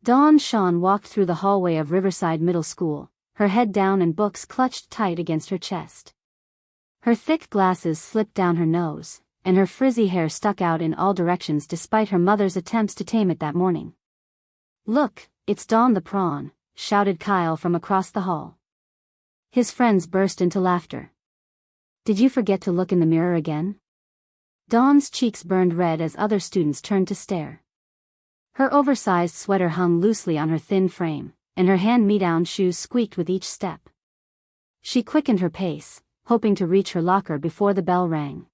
Dawn Shawn walked through the hallway of Riverside Middle School, her head down and books clutched tight against her chest. Her thick glasses slipped down her nose, and her frizzy hair stuck out in all directions despite her mother's attempts to tame it that morning. "Look, it's Dawn the Prawn," shouted Kyle from across the hall. His friends burst into laughter. "Did you forget to look in the mirror again?" Dawn's cheeks burned red as other students turned to stare. Her oversized sweater hung loosely on her thin frame, and her hand-me-down shoes squeaked with each step. She quickened her pace, hoping to reach her locker before the bell rang.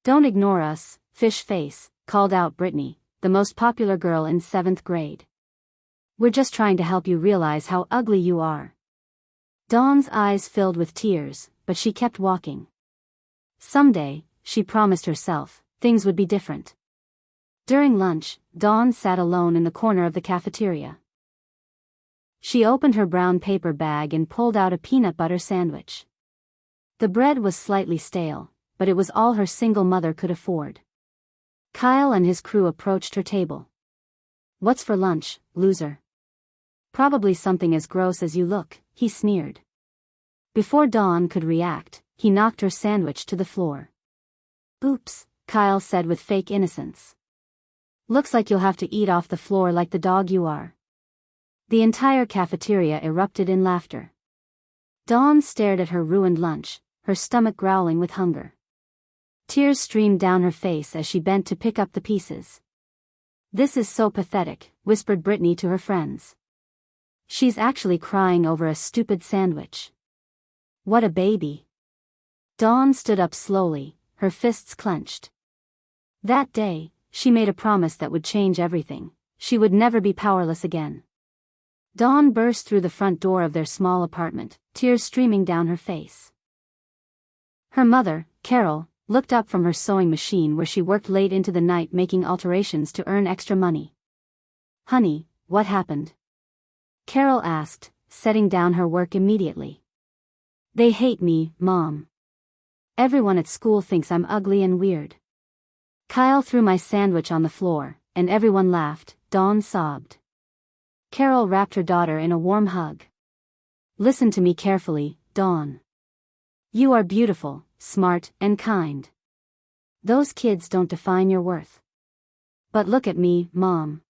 "Don't ignore us, fish face," called out Brittany, the most popular girl in 7th grade. "We're just trying to help you realize how ugly you are." Dawn's eyes filled with tears, but she kept walking. Someday, she promised herself, things would be different. During lunch, Dawn sat alone in the corner of the cafeteria. She opened her brown paper bag and pulled out a peanut butter sandwich. The bread was slightly stale, but it was all her single mother could afford. Kyle and his crew approached her table. "What's for lunch, loser?" "Probably something as gross as you look," he sneered. Before Dawn could react, he knocked her sandwich to the floor. "Oops," Kyle said with fake innocence. "Looks like you'll have to eat off the floor like the dog you are." The entire cafeteria erupted in laughter. Dawn stared at her ruined lunch, her stomach growling with hunger. Tears streamed down her face as she bent to pick up the pieces. "This is so pathetic," whispered Brittany to her friends. "She's actually crying over a stupid sandwich. What a baby." Dawn stood up slowly, her fists clenched. That day, she made a promise that would change everything. She would never be powerless again. Dawn burst through the front door of their small apartment, tears streaming down her face. Her mother, Carol, looked up from her sewing machine where she worked late into the night making alterations to earn extra money. "Honey, what happened?" Carol asked, setting down her work immediately. "They hate me, Mom. Everyone at school thinks I'm ugly and weird." Kyle threw my sandwich on the floor, and everyone laughed. Dawn sobbed. Carol wrapped her daughter in a warm hug. "Listen to me carefully, Dawn. You are beautiful, smart, and kind. Those kids don't define your worth. But look at me, Mom.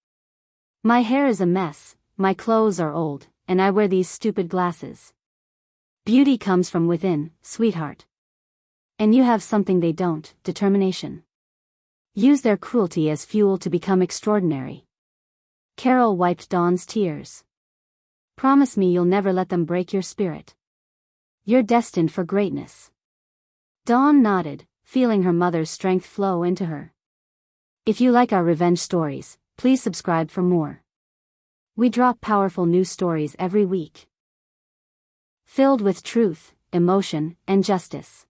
My hair is a mess, my clothes are old, and I wear these stupid glasses. Beauty comes from within, sweetheart. And you have something they don't, determination. Use their cruelty as fuel to become extraordinary." Carol wiped Dawn's tears. "Promise me you'll never let them break your spirit. You're destined for greatness." Dawn nodded, feeling her mother's strength flow into her. If you like our revenge stories, please subscribe for more. We drop powerful news stories every week, filled with truth, emotion, and justice.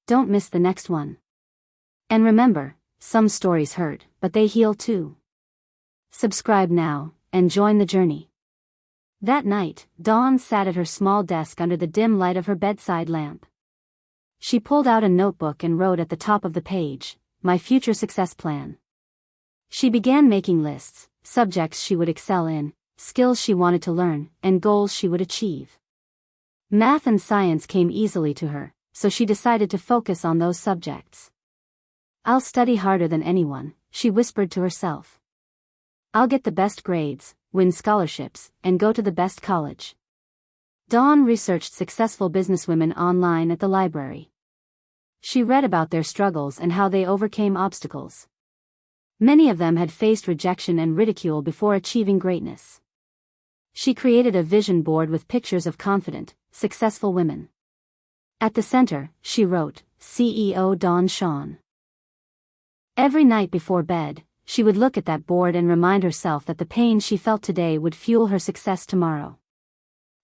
Don't miss the next one. And remember, some stories hurt, but they heal too. Subscribe now, and join the journey. That night, Dawn sat at her small desk under the dim light of her bedside lamp. She pulled out a notebook and wrote at the top of the page, "My future success plan." She began making lists, subjects she would excel in, skills she wanted to learn, and goals she would achieve. Math and science came easily to her, so she decided to focus on those subjects. "I'll study harder than anyone," she whispered to herself. "I'll get the best grades, win scholarships, and go to the best college." Dawn researched successful businesswomen online at the library. She read about their struggles and how they overcame obstacles. Many of them had faced rejection and ridicule before achieving greatness. She created a vision board with pictures of confident, successful women. At the center, she wrote, "CEO Dawn Shawn." Every night before bed, she would look at that board and remind herself that the pain she felt today would fuel her success tomorrow.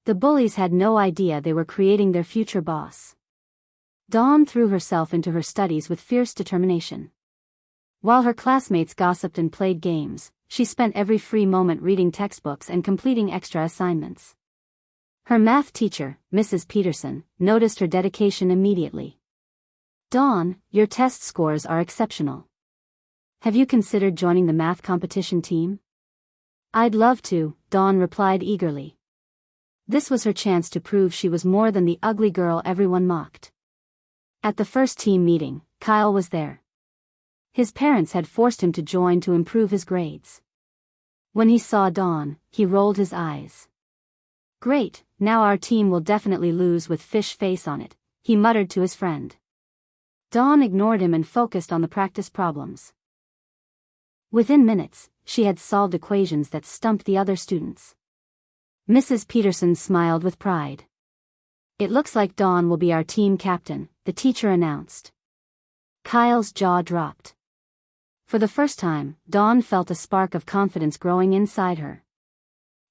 The bullies had no idea they were creating their future boss. Dawn threw herself into her studies with fierce determination. While her classmates gossiped and played games, she spent every free moment reading textbooks and completing extra assignments. Her math teacher, Mrs. Peterson, noticed her dedication immediately. "Dawn, your test scores are exceptional. Have you considered joining the math competition team? I'd love to, Dawn replied eagerly. This was her chance to prove she was more than the ugly girl everyone mocked. At the first team meeting, Kyle was there. His parents had forced him to join to improve his grades. When he saw Dawn, he rolled his eyes. Great, now our team will definitely lose with fish face on it, he muttered to his friend. Dawn ignored him and focused on the practice problems. Within minutes, she had solved equations that stumped the other students. Mrs. Peterson smiled with pride. It looks like Dawn will be our team captain, the teacher announced. Kyle's jaw dropped. For the first time, Dawn felt a spark of confidence growing inside her.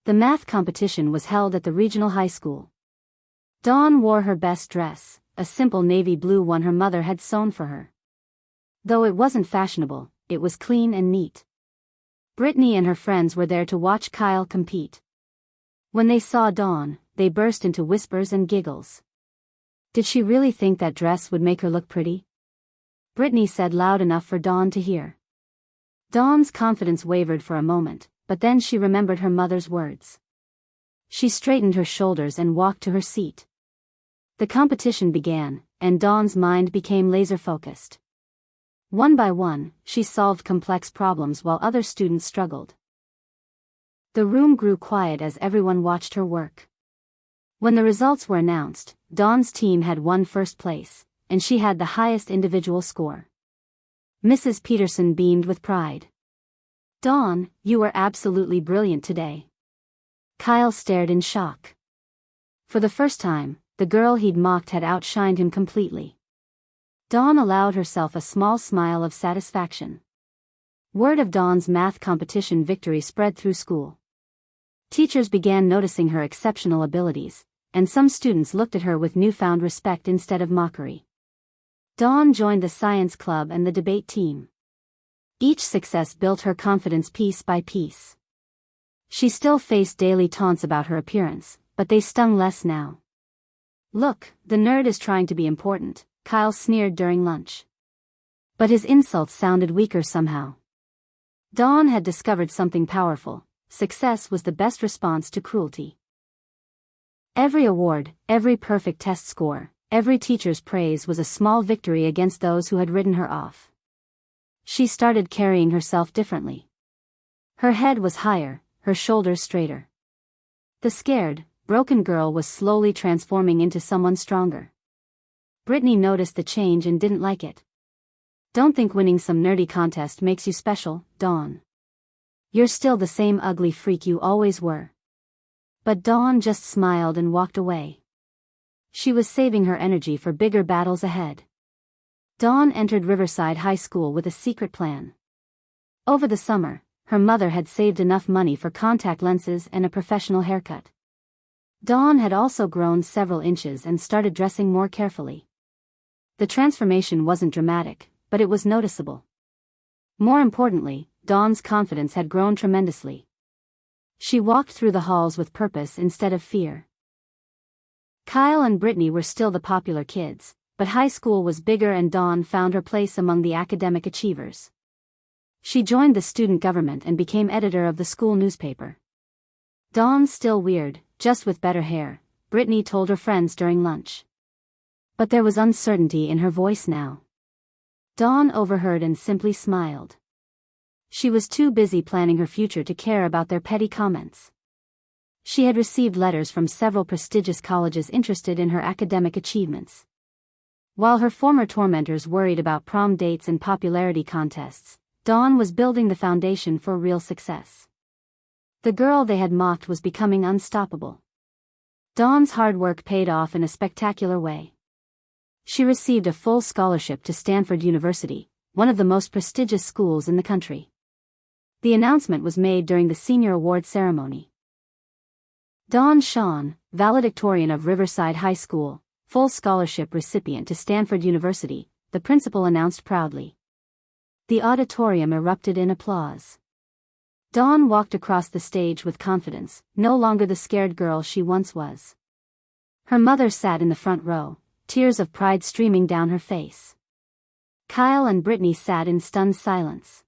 The math competition was held at the regional high school. Dawn wore her best dress, a simple navy blue one her mother had sewn for her. Though it wasn't fashionable, it was clean and neat. Brittany and her friends were there to watch Kyle compete. When they saw Dawn, they burst into whispers and giggles. Did she really think that dress would make her look pretty? Brittany said loud enough for Dawn to hear. Dawn's confidence wavered for a moment, but then she remembered her mother's words. She straightened her shoulders and walked to her seat. The competition began, and Dawn's mind became laser-focused. One by one, she solved complex problems while other students struggled. The room grew quiet as everyone watched her work. When the results were announced, Dawn's team had won first place, and she had the highest individual score. Mrs. Peterson beamed with pride. Dawn, you were absolutely brilliant today. Kyle stared in shock. For the first time, the girl he'd mocked had outshined him completely. Dawn allowed herself a small smile of satisfaction. Word of Dawn's math competition victory spread through school. Teachers began noticing her exceptional abilities, and some students looked at her with newfound respect instead of mockery. Dawn joined the science club and the debate team. Each success built her confidence piece by piece. She still faced daily taunts about her appearance, but they stung less now. Look, the nerd is trying to be important, Kyle sneered during lunch. But his insults sounded weaker somehow. Dawn had discovered something powerful: success was the best response to cruelty. Every award, every perfect test score, every teacher's praise was a small victory against those who had ridden her off. She started carrying herself differently. Her head was higher, her shoulders straighter. The scared, broken girl was slowly transforming into someone stronger. Brittany noticed the change and didn't like it. Don't think winning some nerdy contest makes you special, Dawn. You're still the same ugly freak you always were. But Dawn just smiled and walked away. She was saving her energy for bigger battles ahead. Dawn entered Riverside High School with a secret plan. Over the summer, her mother had saved enough money for contact lenses and a professional haircut. Dawn had also grown several inches and started dressing more carefully. The transformation wasn't dramatic, but it was noticeable. More importantly, Dawn's confidence had grown tremendously. She walked through the halls with purpose instead of fear. Kyle and Brittany were still the popular kids, but high school was bigger and Dawn found her place among the academic achievers. She joined the student government and became editor of the school newspaper. Dawn's still weird, just with better hair, Brittany told her friends during lunch. But there was uncertainty in her voice now. Dawn overheard and simply smiled. She was too busy planning her future to care about their petty comments. She had received letters from several prestigious colleges interested in her academic achievements. While her former tormentors worried about prom dates and popularity contests, Dawn was building the foundation for real success. The girl they had mocked was becoming unstoppable. Dawn's hard work paid off in a spectacular way. She received a full scholarship to Stanford University, one of the most prestigious schools in the country. The announcement was made during the senior award ceremony. Dawn Shawn, valedictorian of Riverside High School, full scholarship recipient to Stanford University, the principal announced proudly. The auditorium erupted in applause. Dawn walked across the stage with confidence, no longer the scared girl she once was. Her mother sat in the front row, tears of pride streaming down her face. Kyle and Brittany sat in stunned silence.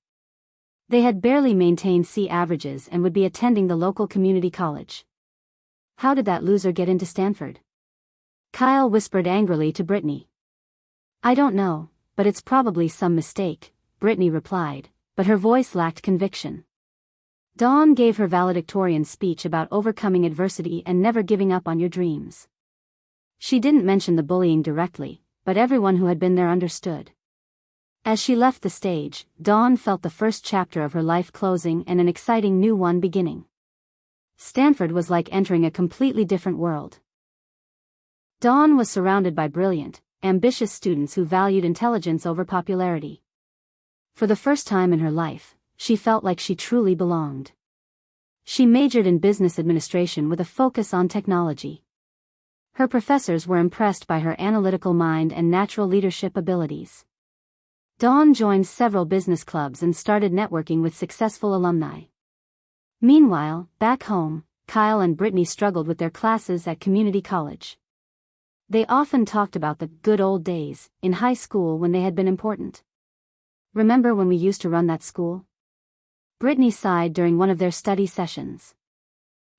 They had barely maintained C averages and would be attending the local community college. How did that loser get into Stanford? Kyle whispered angrily to Brittany. I don't know, but it's probably some mistake, Brittany replied, but her voice lacked conviction. Dawn gave her valedictorian speech about overcoming adversity and never giving up on your dreams. She didn't mention the bullying directly, but everyone who had been there understood. As she left the stage, Dawn felt the first chapter of her life closing and an exciting new one beginning. Stanford was like entering a completely different world. Dawn was surrounded by brilliant, ambitious students who valued intelligence over popularity. For the first time in her life, she felt like she truly belonged. She majored in business administration with a focus on technology. Her professors were impressed by her analytical mind and natural leadership abilities. Dawn joined several business clubs and started networking with successful alumni. Meanwhile, back home, Kyle and Brittany struggled with their classes at community college. They often talked about the good old days in high school when they had been important. Remember when we used to run that school? Brittany sighed during one of their study sessions.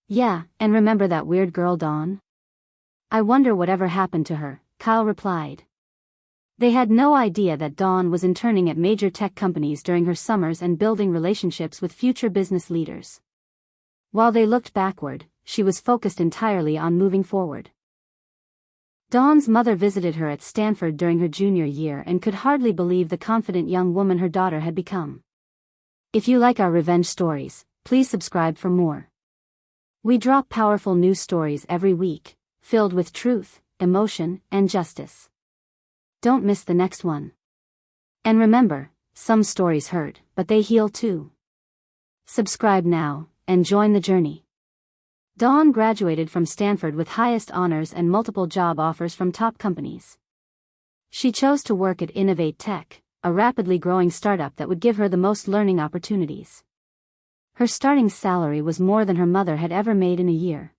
Yeah, and remember that weird girl Dawn? I wonder whatever happened to her, Kyle replied. They had no idea that Dawn was interning at major tech companies during her summers and building relationships with future business leaders. While they looked backward, she was focused entirely on moving forward. Dawn's mother visited her at Stanford during her junior year and could hardly believe the confident young woman her daughter had become. If you like our revenge stories, please subscribe for more. We drop powerful news stories every week, filled with truth, emotion, and justice. Don't miss the next one. And remember, some stories hurt, but they heal too. Subscribe now, and join the journey. Dawn graduated from Stanford with highest honors and multiple job offers from top companies. She chose to work at Innovate Tech, a rapidly growing startup that would give her the most learning opportunities. Her starting salary was more than her mother had ever made in a year.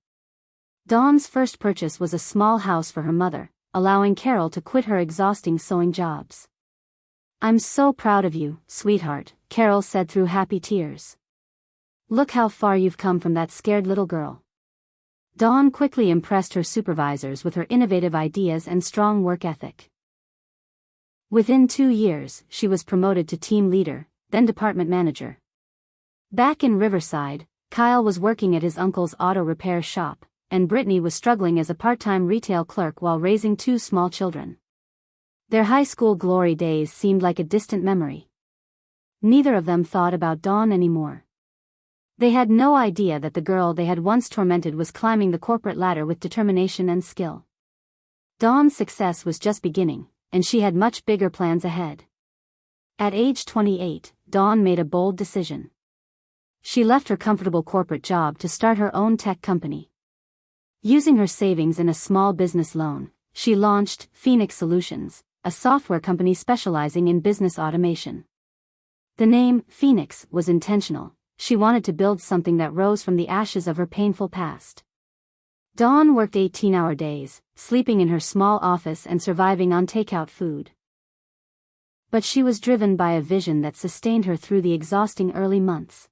Dawn's first purchase was a small house for her mother, allowing Carol to quit her exhausting sewing jobs. I'm so proud of you, sweetheart, Carol said through happy tears. Look how far you've come from that scared little girl. Dawn quickly impressed her supervisors with her innovative ideas and strong work ethic. Within 2 years, she was promoted to team leader, then department manager. Back in Riverside, Kyle was working at his uncle's auto repair shop, and Brittany was struggling as a part-time retail clerk while raising 2 small children. Their high school glory days seemed like a distant memory. Neither of them thought about Dawn anymore. They had no idea that the girl they had once tormented was climbing the corporate ladder with determination and skill. Dawn's success was just beginning, and she had much bigger plans ahead. At age 28, Dawn made a bold decision. She left her comfortable corporate job to start her own tech company. Using her savings and a small business loan, she launched Phoenix Solutions, a software company specializing in business automation. The name, Phoenix, was intentional. She wanted to build something that rose from the ashes of her painful past. Dawn worked 18-hour days, sleeping in her small office and surviving on takeout food. But she was driven by a vision that sustained her through the exhausting early months.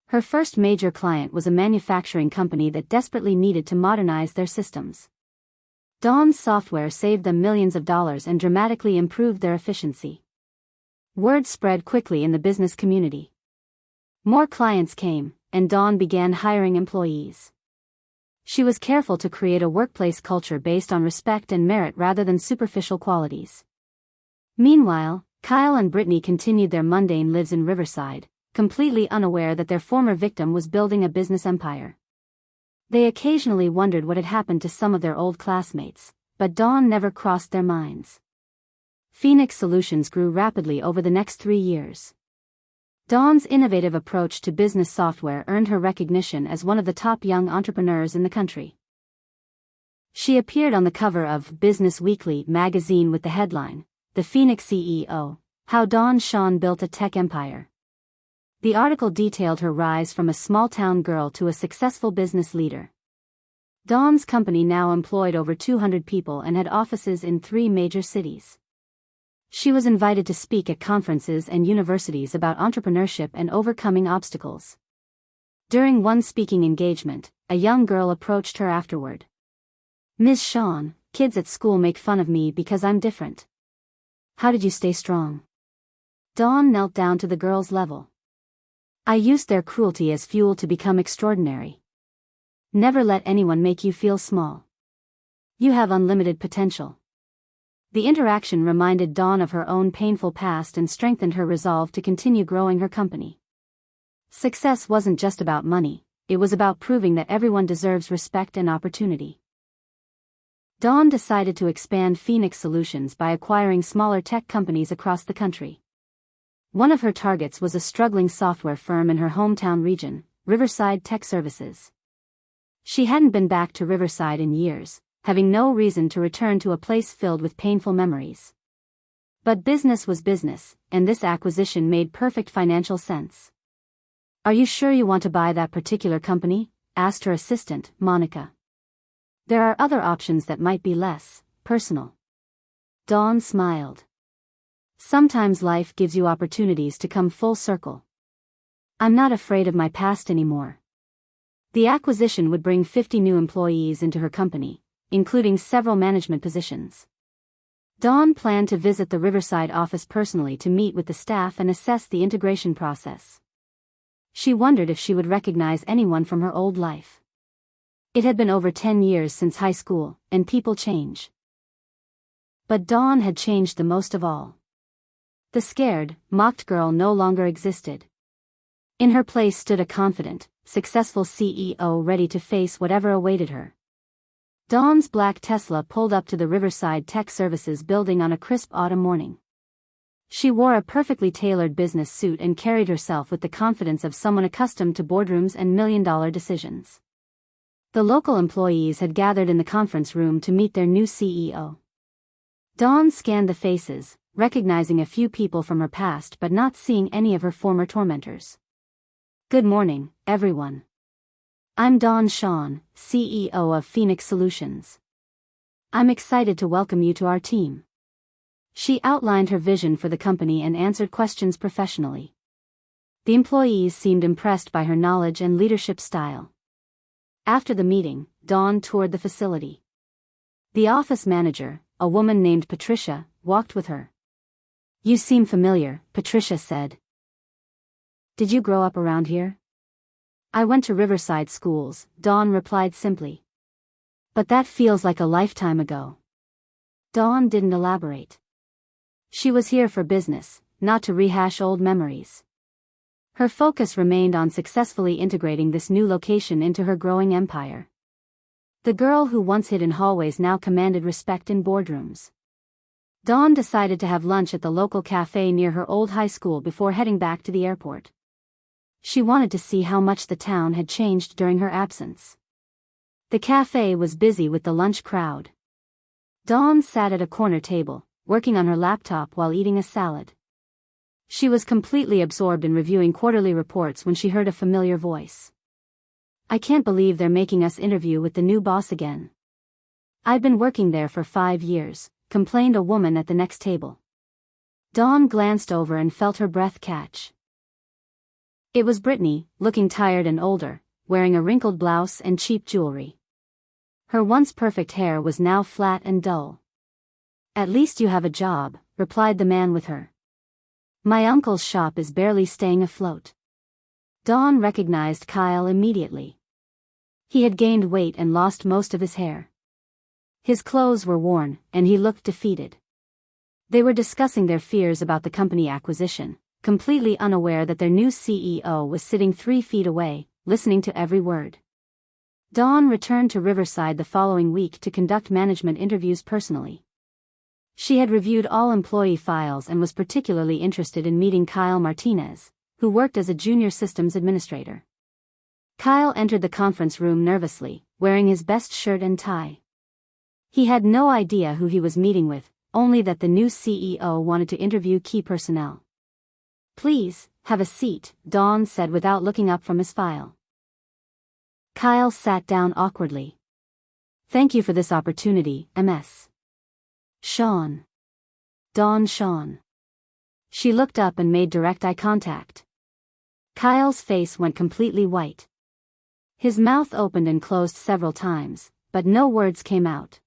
Her first major client was a manufacturing company that desperately needed to modernize their systems. Dawn's software saved them millions of dollars and dramatically improved their efficiency. Word spread quickly in the business community. More clients came, and Dawn began hiring employees. She was careful to create a workplace culture based on respect and merit rather than superficial qualities. Meanwhile, Kyle and Brittany continued their mundane lives in Riverside, completely unaware that their former victim was building a business empire. They occasionally wondered what had happened to some of their old classmates, but Dawn never crossed their minds. Phoenix Solutions grew rapidly over the next 3 years. Dawn's innovative approach to business software earned her recognition as one of the top young entrepreneurs in the country. She appeared on the cover of Business Weekly magazine with the headline, "The Phoenix CEO, How Dawn Shawn Built a Tech Empire." The article detailed her rise from a small-town girl to a successful business leader. Dawn's company now employed over 200 people and had offices in 3 major cities. She was invited to speak at conferences and universities about entrepreneurship and overcoming obstacles. During one speaking engagement, a young girl approached her afterward. "Ms. Shawn, kids at school make fun of me because I'm different. How did you stay strong?" Dawn knelt down to the girl's level. "I used their cruelty as fuel to become extraordinary. Never let anyone make you feel small. You have unlimited potential." The interaction reminded Dawn of her own painful past and strengthened her resolve to continue growing her company. Success wasn't just about money, it was about proving that everyone deserves respect and opportunity. Dawn decided to expand Phoenix Solutions by acquiring smaller tech companies across the country. One of her targets was a struggling software firm in her hometown region, Riverside Tech Services. She hadn't been back to Riverside in years, having no reason to return to a place filled with painful memories. But business was business, and this acquisition made perfect financial sense. "Are you sure you want to buy that particular company?" asked her assistant, Monica. "There are other options that might be less personal." Dawn smiled. "Sometimes life gives you opportunities to come full circle. I'm not afraid of my past anymore." The acquisition would bring 50 new employees into her company, including several management positions. Dawn planned to visit the Riverside office personally to meet with the staff and assess the integration process. She wondered if she would recognize anyone from her old life. It had been over 10 years since high school, and people change. But Dawn had changed the most of all. The scared, mocked girl no longer existed. In her place stood a confident, successful CEO ready to face whatever awaited her. Dawn's black Tesla pulled up to the Riverside Tech Services building on a crisp autumn morning. She wore a perfectly tailored business suit and carried herself with the confidence of someone accustomed to boardrooms and million-dollar decisions. The local employees had gathered in the conference room to meet their new CEO. Dawn scanned the faces, recognizing a few people from her past but not seeing any of her former tormentors. "Good morning, everyone. I'm Dawn Shawn, CEO of Phoenix Solutions. I'm excited to welcome you to our team." She outlined her vision for the company and answered questions professionally. The employees seemed impressed by her knowledge and leadership style. After the meeting, Dawn toured the facility. The office manager, a woman named Patricia, walked with her. "You seem familiar," Patricia said. "Did you grow up around here?" "I went to Riverside schools," Dawn replied simply. "But that feels like a lifetime ago." Dawn didn't elaborate. She was here for business, not to rehash old memories. Her focus remained on successfully integrating this new location into her growing empire. The girl who once hid in hallways now commanded respect in boardrooms. Dawn decided to have lunch at the local cafe near her old high school before heading back to the airport. She wanted to see how much the town had changed during her absence. The cafe was busy with the lunch crowd. Dawn sat at a corner table, working on her laptop while eating a salad. She was completely absorbed in reviewing quarterly reports when she heard a familiar voice. "I can't believe they're making us interview with the new boss again. I've been working there for 5 years, complained a woman at the next table. Dawn glanced over and felt her breath catch. It was Brittany, looking tired and older, wearing a wrinkled blouse and cheap jewelry. Her once perfect hair was now flat and dull. "At least you have a job," replied the man with her. "My uncle's shop is barely staying afloat." Dawn recognized Kyle immediately. He had gained weight and lost most of his hair. His clothes were worn, and he looked defeated. They were discussing their fears about the company acquisition, completely unaware that their new CEO was sitting 3 feet away, listening to every word. Dawn returned to Riverside the following week to conduct management interviews personally. She had reviewed all employee files and was particularly interested in meeting Kyle Martinez, who worked as a junior systems administrator. Kyle entered the conference room nervously, wearing his best shirt and tie. He had no idea who he was meeting with, only that the new CEO wanted to interview key personnel. "Please, have a seat," Dawn said without looking up from his file. Kyle sat down awkwardly. "Thank you for this opportunity, Ms. Shawn." Dawn shone. She looked up and made direct eye contact. Kyle's face went completely white. His mouth opened and closed several times, but no words came out.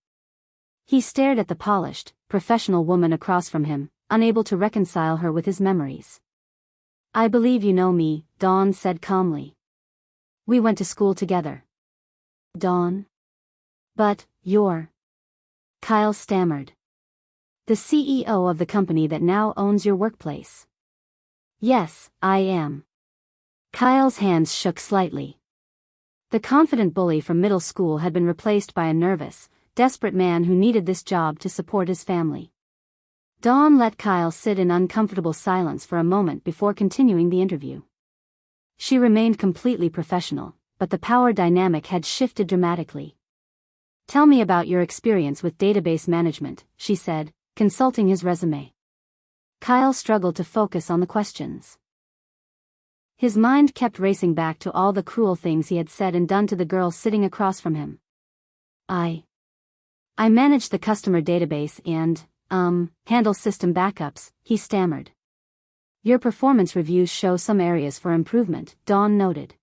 He stared at the polished, professional woman across from him, unable to reconcile her with his memories. "I believe you know me," Dawn said calmly. "We went to school together." "Dawn? But, you're..." Kyle stammered. "The CEO of the company that now owns your workplace." "Yes, I am." Kyle's hands shook slightly. The confident bully from middle school had been replaced by a nervous, desperate man who needed this job to support his family. Dawn let Kyle sit in uncomfortable silence for a moment before continuing the interview. She remained completely professional, but the power dynamic had shifted dramatically. "Tell me about your experience with database management," she said, consulting his resume. Kyle struggled to focus on the questions. His mind kept racing back to all the cruel things he had said and done to the girl sitting across from him. I manage the customer database and, handle system backups," he stammered. "Your performance reviews show some areas for improvement," Dawn noted.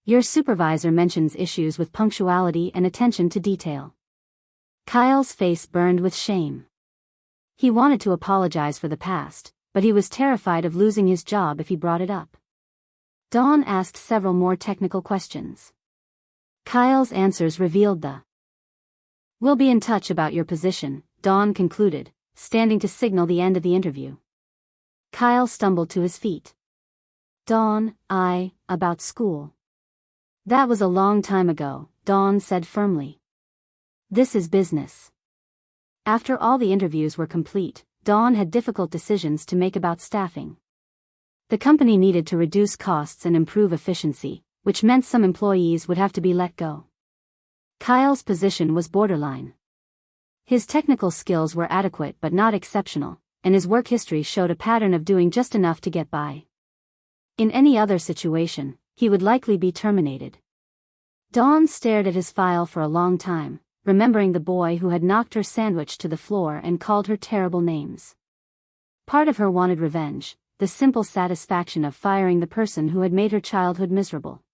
"Your supervisor mentions issues with punctuality and attention to detail." Kyle's face burned with shame. He wanted to apologize for the past, but he was terrified of losing his job if he brought it up. Dawn asked several more technical questions. Kyle's answers revealed the "We'll be in touch about your position," Dawn concluded, standing to signal the end of the interview. Kyle stumbled to his feet. "Dawn, about school." "That was a long time ago," Dawn said firmly. "This is business." After all the interviews were complete, Dawn had difficult decisions to make about staffing. The company needed to reduce costs and improve efficiency, which meant some employees would have to be let go. Kyle's position was borderline. His technical skills were adequate but not exceptional, and his work history showed a pattern of doing just enough to get by. In any other situation, he would likely be terminated. Dawn stared at his file for a long time, remembering the boy who had knocked her sandwich to the floor and called her terrible names. Part of her wanted revenge, the simple satisfaction of firing the person who had made her childhood miserable.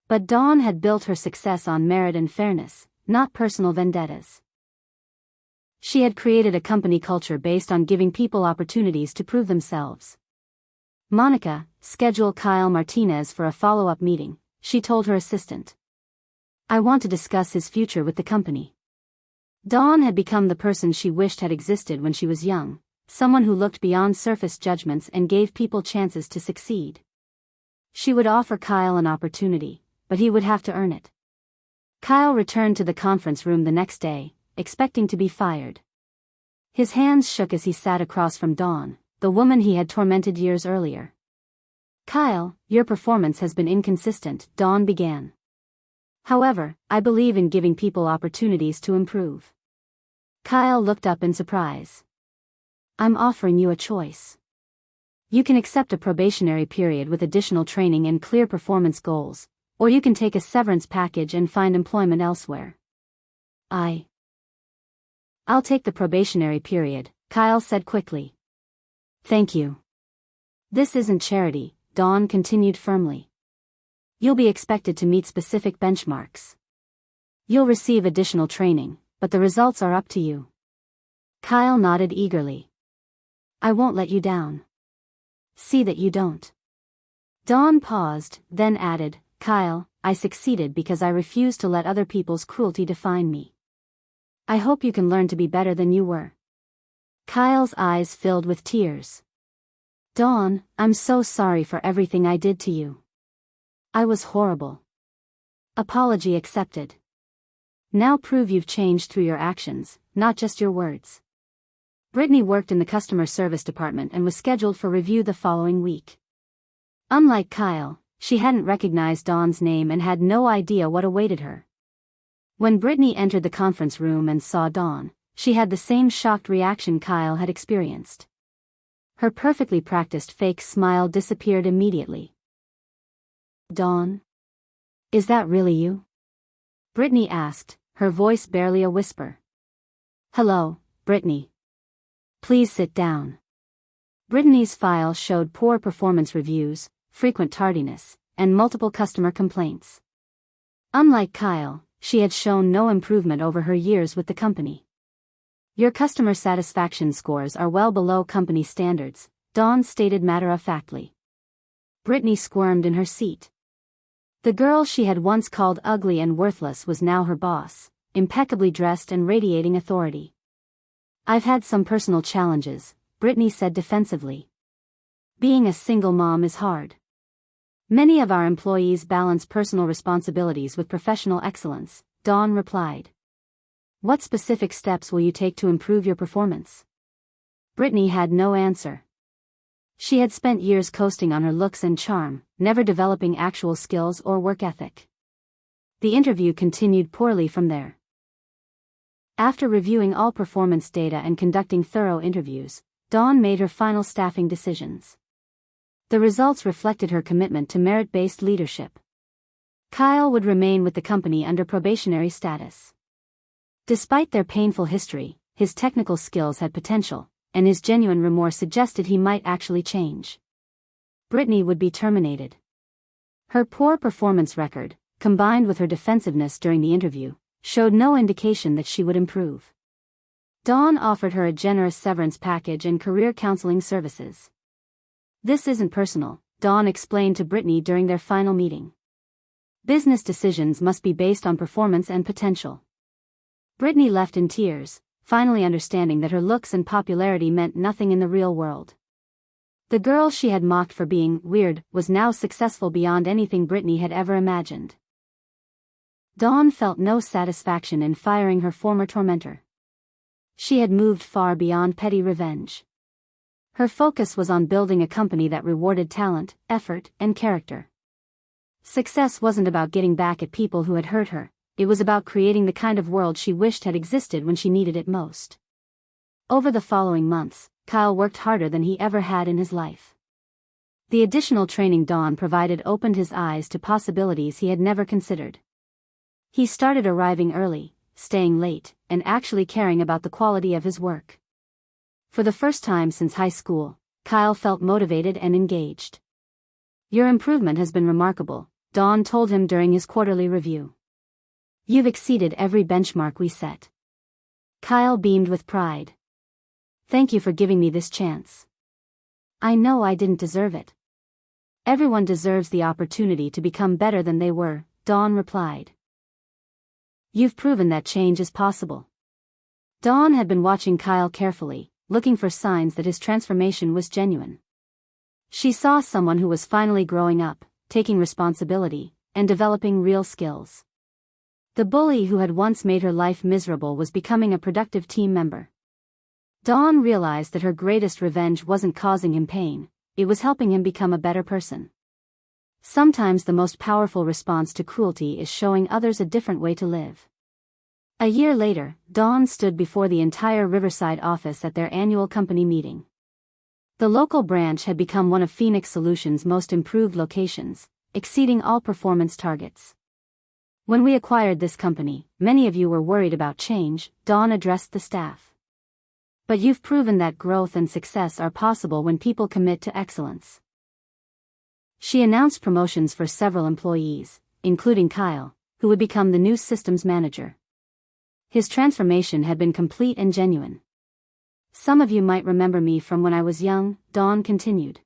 But Dawn had built her success on merit and fairness, not personal vendettas. She had created a company culture based on giving people opportunities to prove themselves. "Monica, schedule Kyle Martinez for a follow-up meeting," she told her assistant. "I want to discuss his future with the company." Dawn had become the person she wished had existed when she was young, someone who looked beyond surface judgments and gave people chances to succeed. She would offer Kyle an opportunity, but he would have to earn it. Kyle returned to the conference room the next day, expecting to be fired. His hands shook as he sat across from Dawn, the woman he had tormented years earlier. "Kyle, your performance has been inconsistent," Dawn began. "However, I believe in giving people opportunities to improve." Kyle looked up in surprise. "I'm offering you a choice. You can accept a probationary period with additional training and clear performance goals, or you can take a severance package and find employment elsewhere." I'll take the probationary period," Kyle said quickly. "Thank you." "This isn't charity," Dawn continued firmly. "You'll be expected to meet specific benchmarks. You'll receive additional training, but the results are up to you." Kyle nodded eagerly. "I won't let you down. See that you don't." Dawn paused, then added, "Kyle, I succeeded because I refused to let other people's cruelty define me. I hope you can learn to be better than you were." Kyle's eyes filled with tears. "Dawn, I'm so sorry for everything I did to you. I was horrible." "Apology accepted. Now prove you've changed through your actions, not just your words." Brittany worked in the customer service department and was scheduled for review the following week. Unlike Kyle, she hadn't recognized Dawn's name and had no idea what awaited her. When Brittany entered the conference room and saw Dawn, she had the same shocked reaction Kyle had experienced. Her perfectly practiced fake smile disappeared immediately. "Dawn? Is that really you?" Brittany asked, her voice barely a whisper. "Hello, Brittany. Please sit down. Brittany's file showed poor performance reviews, frequent tardiness, and multiple customer complaints. Unlike Kyle, she had shown no improvement over her years with the company. Your customer satisfaction scores are well below company standards, Dawn stated matter-of-factly. Brittany squirmed in her seat. The girl she had once called ugly and worthless was now her boss, impeccably dressed and radiating authority. I've had some personal challenges, Brittany said defensively. Being a single mom is hard. Many of our employees balance personal responsibilities with professional excellence, Dawn replied. What specific steps will you take to improve your performance? Brittany had no answer. She had spent years coasting on her looks and charm, never developing actual skills or work ethic. The interview continued poorly from there. After reviewing all performance data and conducting thorough interviews, Dawn made her final staffing decisions. The results reflected her commitment to merit-based leadership. Kyle would remain with the company under probationary status. Despite their painful history, his technical skills had potential, and his genuine remorse suggested he might actually change. Brittany would be terminated. Her poor performance record, combined with her defensiveness during the interview, showed no indication that she would improve. Dawn offered her a generous severance package and career counseling services. This isn't personal, Dawn explained to Brittany during their final meeting. Business decisions must be based on performance and potential. Brittany left in tears, finally understanding that her looks and popularity meant nothing in the real world. The girl she had mocked for being weird was now successful beyond anything Brittany had ever imagined. Dawn felt no satisfaction in firing her former tormentor. She had moved far beyond petty revenge. Her focus was on building a company that rewarded talent, effort, and character. Success wasn't about getting back at people who had hurt her. It was about creating the kind of world she wished had existed when she needed it most. Over the following months, Kyle worked harder than he ever had in his life. The additional training Dawn provided opened his eyes to possibilities he had never considered. He started arriving early, staying late, and actually caring about the quality of his work. For the first time since high school, Kyle felt motivated and engaged. Your improvement has been remarkable, Dawn told him during his quarterly review. You've exceeded every benchmark we set. Kyle beamed with pride. Thank you for giving me this chance. I know I didn't deserve it. Everyone deserves the opportunity to become better than they were, Dawn replied. You've proven that change is possible. Dawn had been watching Kyle carefully, looking for signs that his transformation was genuine. She saw someone who was finally growing up, taking responsibility, and developing real skills. The bully who had once made her life miserable was becoming a productive team member. Dawn realized that her greatest revenge wasn't causing him pain, it was helping him become a better person. Sometimes the most powerful response to cruelty is showing others a different way to live. A year later, Dawn stood before the entire Riverside office at their annual company meeting. The local branch had become one of Phoenix Solutions' most improved locations, exceeding all performance targets. When we acquired this company, many of you were worried about change, Dawn addressed the staff. But you've proven that growth and success are possible when people commit to excellence. She announced promotions for several employees, including Kyle, who would become the new systems manager. His transformation had been complete and genuine. Some of you might remember me from when I was young, Dawn continued.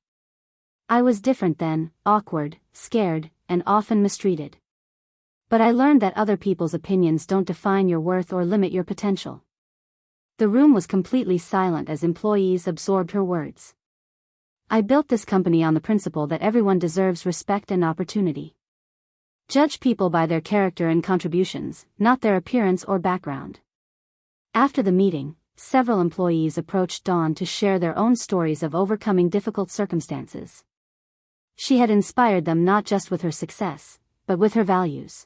I was different then, awkward, scared, and often mistreated. But I learned that other people's opinions don't define your worth or limit your potential. The room was completely silent as employees absorbed her words. I built this company on the principle that everyone deserves respect and opportunity. Judge people by their character and contributions, not their appearance or background. After the meeting, several employees approached Dawn to share their own stories of overcoming difficult circumstances. She had inspired them not just with her success, but with her values.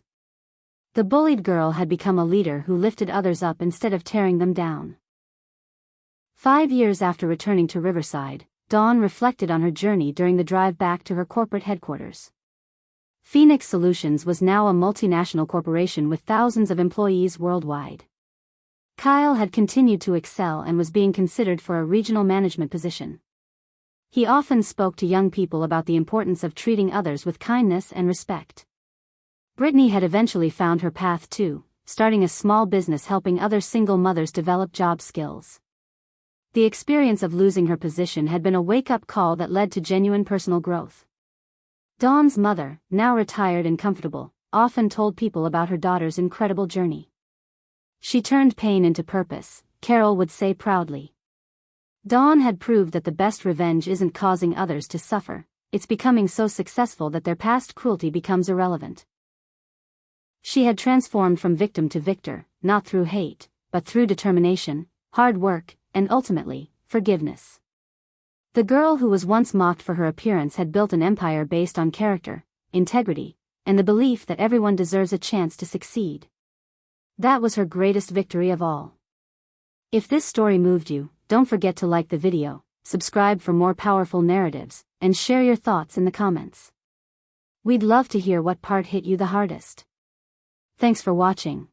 The bullied girl had become a leader who lifted others up instead of tearing them down. 5 years after returning to Riverside, Dawn reflected on her journey during the drive back to her corporate headquarters. Phoenix Solutions was now a multinational corporation with thousands of employees worldwide. Kyle had continued to excel and was being considered for a regional management position. He often spoke to young people about the importance of treating others with kindness and respect. Brittany had eventually found her path too, starting a small business helping other single mothers develop job skills. The experience of losing her position had been a wake-up call that led to genuine personal growth. Dawn's mother, now retired and comfortable, often told people about her daughter's incredible journey. She turned pain into purpose, Carol would say proudly. Dawn had proved that the best revenge isn't causing others to suffer, it's becoming so successful that their past cruelty becomes irrelevant. She had transformed from victim to victor, not through hate, but through determination, hard work, and ultimately, forgiveness. The girl who was once mocked for her appearance had built an empire based on character, integrity, and the belief that everyone deserves a chance to succeed. That was her greatest victory of all. If this story moved you, don't forget to like the video, subscribe for more powerful narratives, and share your thoughts in the comments. We'd love to hear what part hit you the hardest. Thanks for watching.